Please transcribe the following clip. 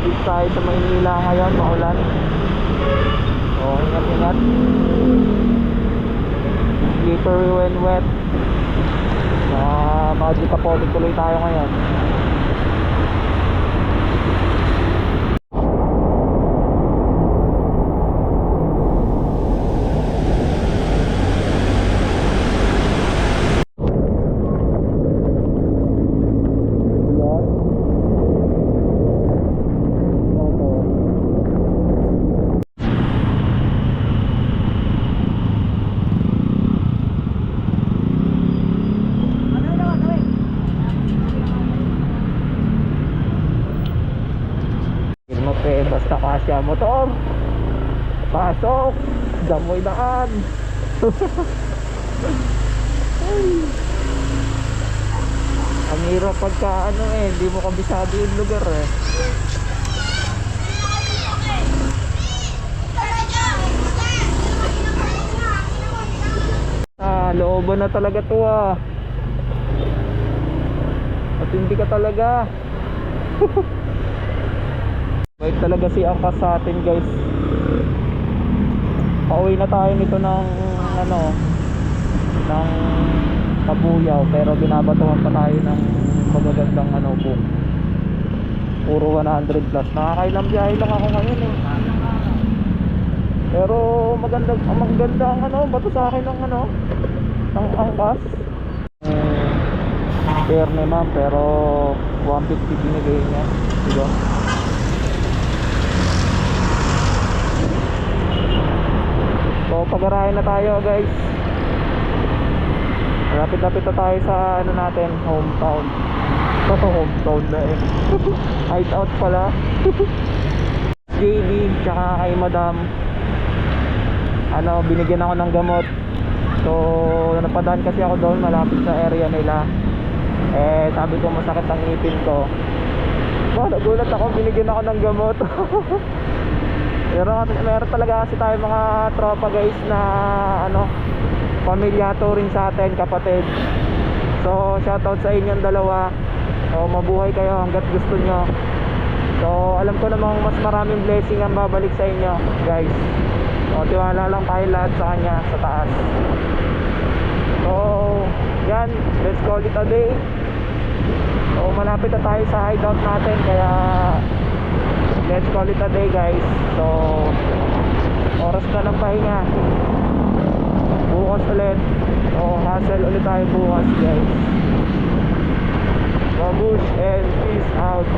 Dito tayo sa Maynila ngayon, maulan. So, ingat-ingat. Slippery when wet. Magic Kapotid tuloy tayo ngayon. Basta kasya motor, pasok, damoy daan. Ang hirap pagka hindi mo kabisado yung lugar eh. Looban na talaga to at hindi ka talaga. Bait talaga si Angkas sa atin, guys. Pauwi na tayo nito ng ng Kabuyaw, pero binabatuhan pa tayo ng magagandang book. Puro 100 plus. Nakakailang biyahe lang ako ngayon eh. Pero maganda ang bato sa akin ng ng Angkas. Fair naman, pero 150 binigay niya, diba? So pag-arahin na tayo, guys. Lapit-lapit na tayo sa natin, hometown. Hometown na eh. Hideout pala. JB tsaka kay Madam, binigyan ako ng gamot. So napadaan kasi ako doon malapit sa area nila. Sabi ko masakit ang ngipin ko. Nagulat ako, binigyan ako ng gamot. Pero meron talaga kasi tayo mga tropa, guys, na pamilyato rin sa atin, kapatid. So shoutout sa inyong dalawa. So mabuhay kayo hanggat gusto nyo. So alam ko namang mas maraming blessing ang babalik sa inyo, guys. So tiwala lang tayo lahat sa kanya sa taas. So yan, let's call it a day. So malapit na tayo sa hideout natin, kaya let's call it a day, guys. So oras na ng pahinga. Bukas ulit. So hustle ulit tayo bukas, guys. Babush and peace out.